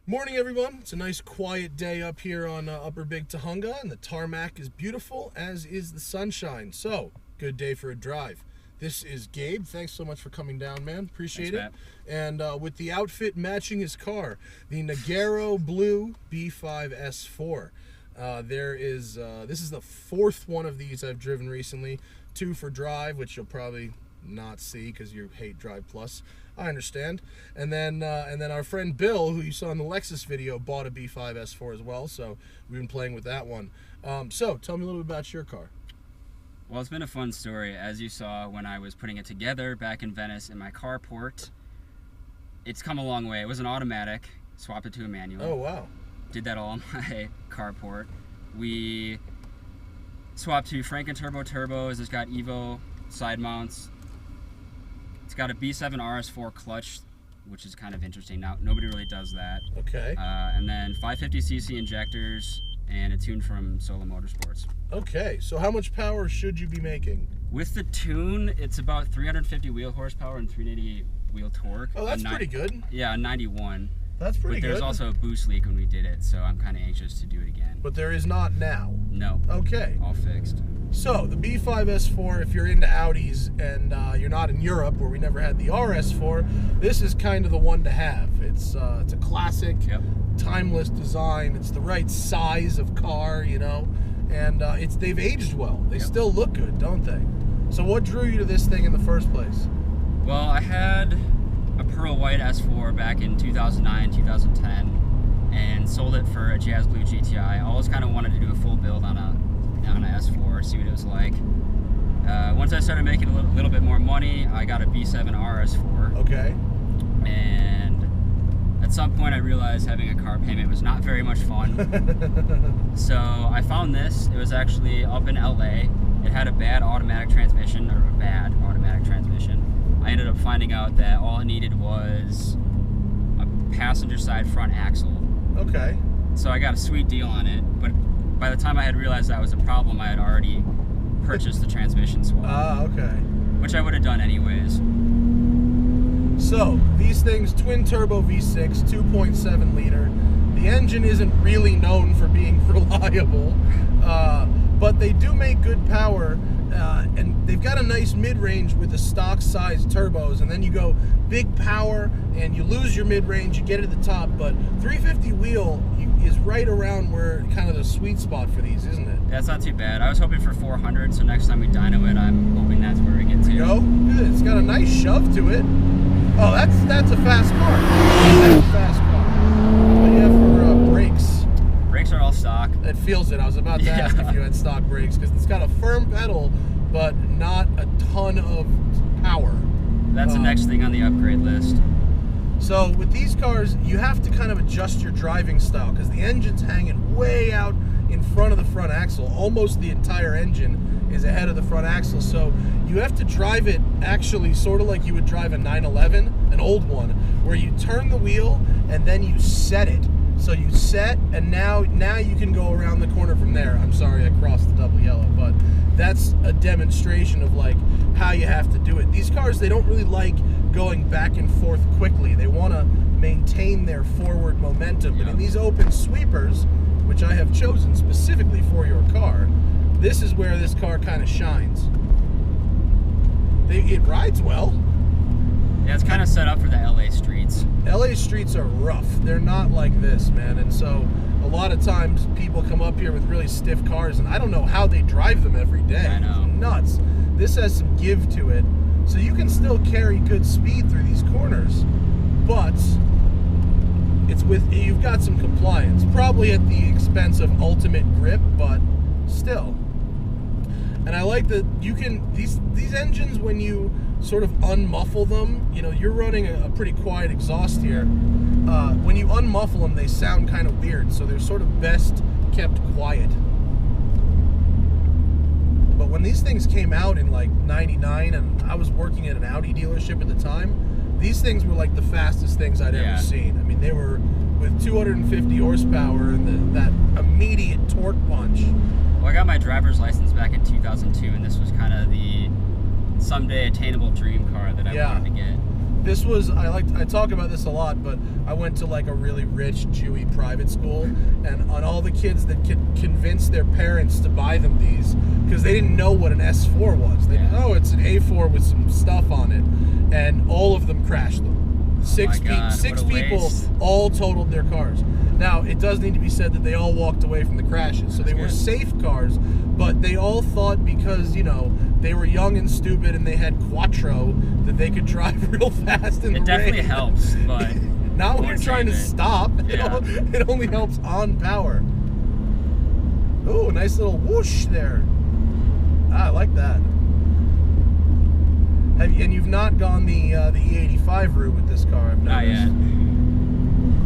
Morning, everyone. It's a nice quiet day up here on Upper Big Tahunga, and the tarmac is beautiful, as is the sunshine. So, good day for a drive. This is Gabe. Thanks so much for coming down, man. Appreciate it. And with the outfit matching his car, the Nagaro Blue B5 S4. This is the fourth one of these I've driven recently. 2 for drive, which you'll probably not see because you hate Drive Plus. I understand. And then our friend Bill, who you saw in the Lexus video, bought a B5 S4 as well. So we've been playing with that one. So tell me a little bit about your car. Well, it's been a fun story. As you saw when I was putting it together back in Venice in my carport, it's come a long way. It was an automatic, swapped it to a manual. Oh, wow. Did that all on my carport. We swapped to Franken turbos. It's got Evo side mounts. It's got a B7 RS4 clutch, which is kind of interesting. Now, nobody really does that. Okay. And then 550cc injectors and a tune from Solo Motorsports. Okay, so how much power should you be making? With the tune, it's about 350 wheel horsepower and 380 wheel torque. Oh, that's pretty good. Yeah, 91. That's pretty good. But there's also a boost leak when we did it, so I'm kind of anxious to do it again. But there is not now. No. Okay. All fixed. So, the B5 S4, if you're into Audis and you're not in Europe where we never had the RS4, this is kind of the one to have. It's a classic, timeless design. It's the right size of car, you know, and they've aged well. They still look good, don't they? So what drew you to this thing in the first place? Well, I had a pearl white S4 back in 2009, 2010, and sold it for a Jazz Blue GTI. I always kind of wanted to do a full build on a S4, see what it was like. Once I started making a little bit more money, I got a B7 RS4. Okay. And at some point I realized having a car payment was not very much fun. So I found this. It was actually up in LA. It had a bad automatic transmission. I ended up finding out that all it needed was a passenger side front axle. Okay. So I got a sweet deal on it, but by the time I had realized that was a problem, I had already purchased the transmission swap. Ah, okay. Which I would have done anyways. So, these things, twin turbo V6, 2.7 liter. The engine isn't really known for being reliable, but they do make good power, and they've got a nice mid-range with the stock size turbos, and then you go big power, and you lose your mid-range, you get it at the top, but 350 wheel is right around where kind of the sweet spot for these, isn't it? That's not too bad. I was hoping for 400, so next time we dyno it, I'm hoping that's where we get to. Go. It's got a nice shove to it. Oh, that's a fast car. That's a fast car. What do you have for brakes? Brakes are all stock. It feels it. I was about to ask if you had stock brakes, because it's got a firm pedal, but not a ton of power. That's the next thing on the upgrade list. So with these cars, you have to kind of adjust your driving style because the engine's hanging way out in front of the front axle. Almost the entire engine is ahead of the front axle. So you have to drive it actually sort of like you would drive a 911, an old one, where you turn the wheel and then you set it. So you set, and now you can go around the corner from there. I'm sorry, I crossed the double yellow, but that's a demonstration of like how you have to do it. These cars, they don't really like going back and forth quickly. They want to maintain their forward momentum. But in these open sweepers, which I have chosen specifically for your car, this is where this car kind of shines. It rides well. Yeah, it's kind of set up for the LA streets. LA streets are rough. They're not like this, man. And so a lot of times people come up here with really stiff cars, and I don't know how they drive them every day. I know. It's nuts. This has some give to it. So you can still carry good speed through these corners, but you've got some compliance. Probably at the expense of ultimate grip, but still. And I like that you can, these engines, when you sort of unmuffle them, you know, you're running a pretty quiet exhaust here. When you unmuffle them, they sound kind of weird, so they're sort of best kept quiet. But when these things came out in like 99, and I was working at an Audi dealership at the time, these things were like the fastest things I'd ever seen. I mean, they were with 250 horsepower and that immediate torque punch. Well, I got my driver's license back in 2002, and this was kind of the someday attainable dream car that I wanted to get. This was, I talk about this a lot, but I went to like a really rich Jewy private school, and on all the kids that could convince their parents to buy them these, because they didn't know what an S4 was. They oh, it's an A4 with some stuff on it, and all of them crashed them. Six people all totaled their cars. Now, it does need to be said that they all walked away from the crashes, so they were safe cars, but they all thought because, you know, they were young and stupid and they had Quattro that they could drive real fast in the rain. It definitely helps, but... Not when you're trying to stop. Yeah. It only helps on power. Ooh, nice little whoosh there. I like that. And you've not gone the E85 route with this car, I've noticed. Not yet.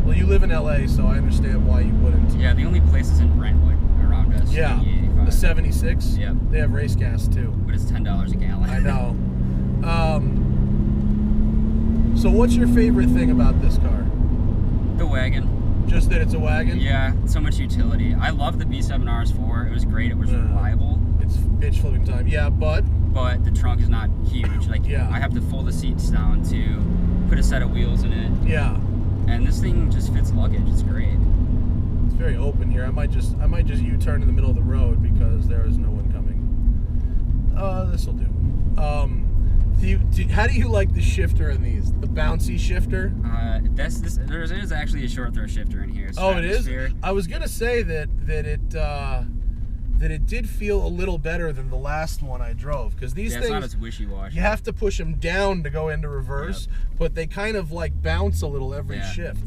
Well, you live in LA, so I understand why you wouldn't. Yeah, the only places in Brentwood around us. Yeah, the 76. Yep. They have race gas too. But it's $10 a gallon. I know. So what's your favorite thing about this car? The wagon. Just that it's a wagon? Yeah, so much utility. I love the B7 RS4. It was great. It was reliable. It's bitch flipping time. Yeah, but the trunk is not huge. Like, I have to fold the seats down to put a set of wheels in it. Yeah. And this thing just fits luggage. It's great. It's very open here. I might just U-turn in the middle of the road because there is no one coming. This'll do. How do you like the shifter in these? The bouncy shifter? There is actually a short throw shifter in here. Oh, it is? I was gonna say that it did feel a little better than the last one I drove, because these things, it's not as wishy-washy. You have to push them down to go into reverse, but they kind of like bounce a little every shift.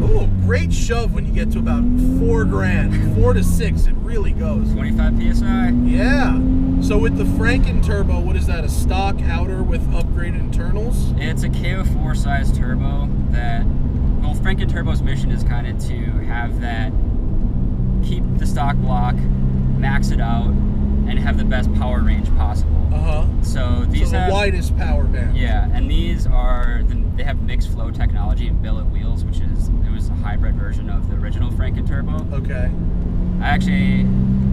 Oh, great shove when you get to about 4 grand, 4 to 6, it really goes. 25 PSI. Yeah. So with the Franken turbo, what is that? A stock outer with upgraded internals? It's a KO4 size turbo that, well, Franken turbo's mission is kind of to have that, keep the stock block, max it out, and have the best power range possible. So these have the widest power band. Yeah, and these are they have mixed flow technology and billet wheels, which is it was a hybrid version of the original Franken turbo. Okay.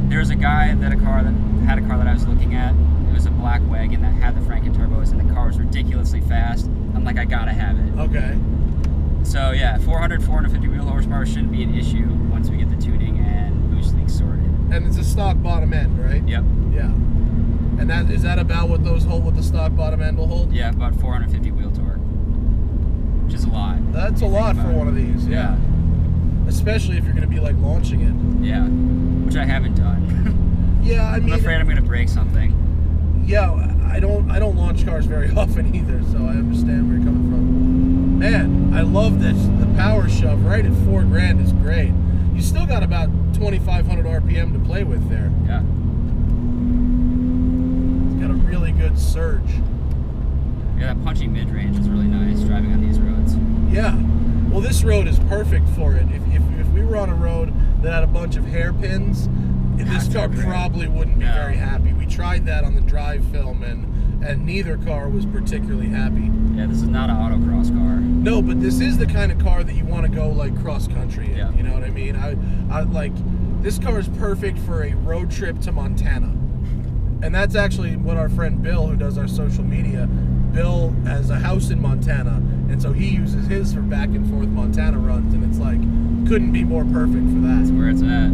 There's a guy that had a car that I was looking at. It was a black wagon that had the Franken turbos, and the car was ridiculously fast. I'm like, I gotta have it. Okay. So yeah, 450 wheel horsepower shouldn't be an issue once we get the tuning and boost leaks sorted. And it's a stock bottom end, right? Yep. Yeah. And is that about what those hold? What the stock bottom end will hold? Yeah, about 450 wheel torque, which is a lot. That's a lot for one of these. Yeah. Especially if you're going to be like launching it. Yeah, which I haven't done. Yeah, I mean, I'm afraid I'm going to break something. Yeah, I don't launch cars very often either, so I understand where you're coming from. Man, I love this. The power shove right at 4 grand is great. You still got about 2,500 RPM to play with there. Yeah. It's got a really good surge. Yeah, that punchy mid-range is really nice driving on these roads. Yeah. Well, this road is perfect for it. If we were on a road that had a bunch of hairpins, this car probably wouldn't be very happy. We tried that on the drive film, and neither car was particularly happy. Yeah, this is not an autocross car. No, but this is the kind of car that you want to go like cross country in. Yeah. You know what I mean? I like this car is perfect for a road trip to Montana, and that's actually what our friend Bill, who does our social media, Bill has a house in Montana, and so he uses his for back and forth Montana runs, and it's like couldn't be more perfect for that. That's where it's at.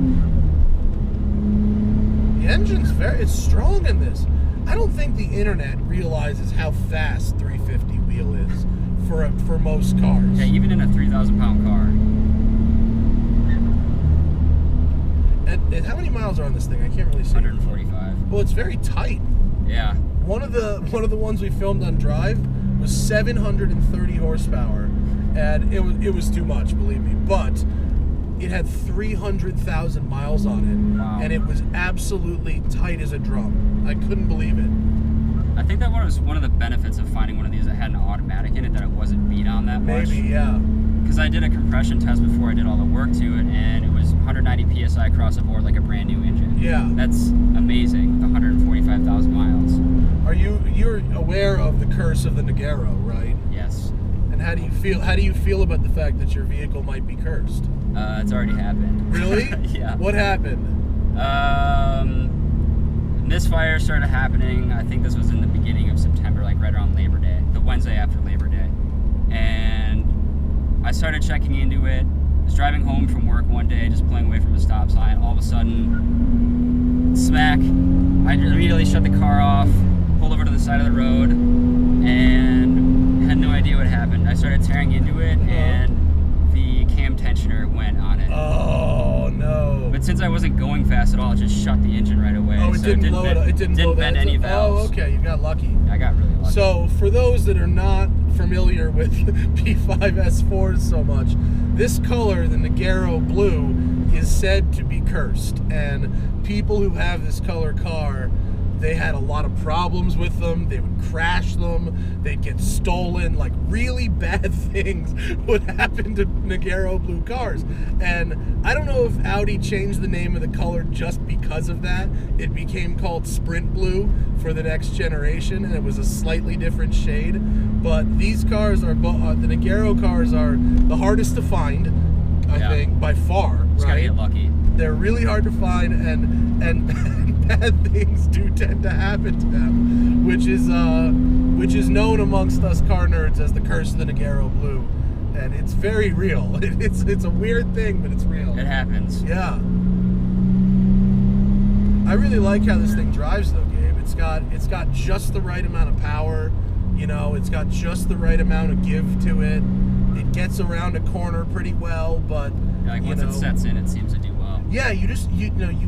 The engine's it's strong in this. I don't think the internet realizes how fast 350 wheel is for most cars. Yeah, even in a 3,000-pound car. And how many miles are on this thing? I can't really see. 145. Well, it's very tight. Yeah. One of the ones we filmed on Drive was 730 horsepower, and it was too much, believe me. But it had 300,000 miles on it, and it was absolutely tight as a drum. I couldn't believe it. I think that was one of the benefits of finding one of these that had an automatic in it, that it wasn't beat on that much. Maybe, yeah. Because I did a compression test before I did all the work to it, and it was 190 PSI across the board like a brand new engine. Yeah. That's amazing with 145,000 miles. You're aware of the curse of the Negero, right? Yes. And how do you feel about the fact that your vehicle might be cursed? It's already happened. Really? Yeah. What happened? misfire started happening. I think this was in the beginning of September, like right around Labor Day, the Wednesday after Labor Day. And I started checking into it. I was driving home from work one day, just pulling away from a stop sign. All of a sudden, smack, I immediately shut the car off, pulled over to the side of the road, and had no idea what happened. I started tearing into it, and the cam tensioner went on it. Oh, no. But since I wasn't going fast at all, it just shut the engine right away. Oh, it didn't blow it. It didn't bend any valves. Oh, okay, you got lucky. I got really lucky. So, for those that are not familiar with P5S4s so much, this color, the Negero blue, is said to be cursed. And people who have this color car, they had a lot of problems with them. They would crash them. They'd get stolen. Like, really bad things would happen to Negero blue cars. And I don't know if Audi changed the name of the color just because of that. It became called Sprint Blue for the next generation, and it was a slightly different shade. But these cars are, the Negero cars are the hardest to find, I think, by far. Just gotta get lucky. They're really hard to find, and bad things do tend to happen to them, which is known amongst us car nerds as the curse of the Negero blue, and it's very real. It's a weird thing, but it's real. It happens. Yeah. I really like how this thing drives, though, Gabe. It's got just the right amount of power. You know, it's got just the right amount of give to it. It gets around a corner pretty well, but Like once it sets in, it seems to do well. Yeah, you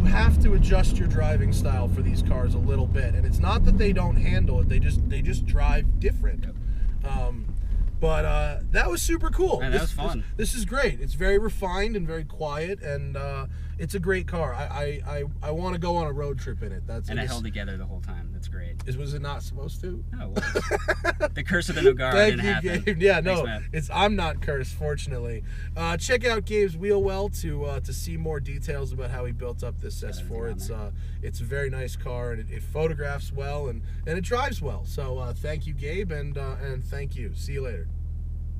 have to adjust your driving style for these cars a little bit, and it's not that they don't handle it; they just drive different. Yep. But that was super cool. Man, that was fun. This is great. It's very refined and very quiet, and it's a great car. I want to go on a road trip in it. And it held together the whole time. That's great. Was it not supposed to? No, it was. The curse of the Nogara didn't happen. Gabe. Yeah, no, Thanks, I'm not cursed, fortunately. Check out Gabe's WheelWell to see more details about how he built up this S4. It's a very nice car, and it photographs well, and it drives well. So thank you, Gabe, and thank you. See you later.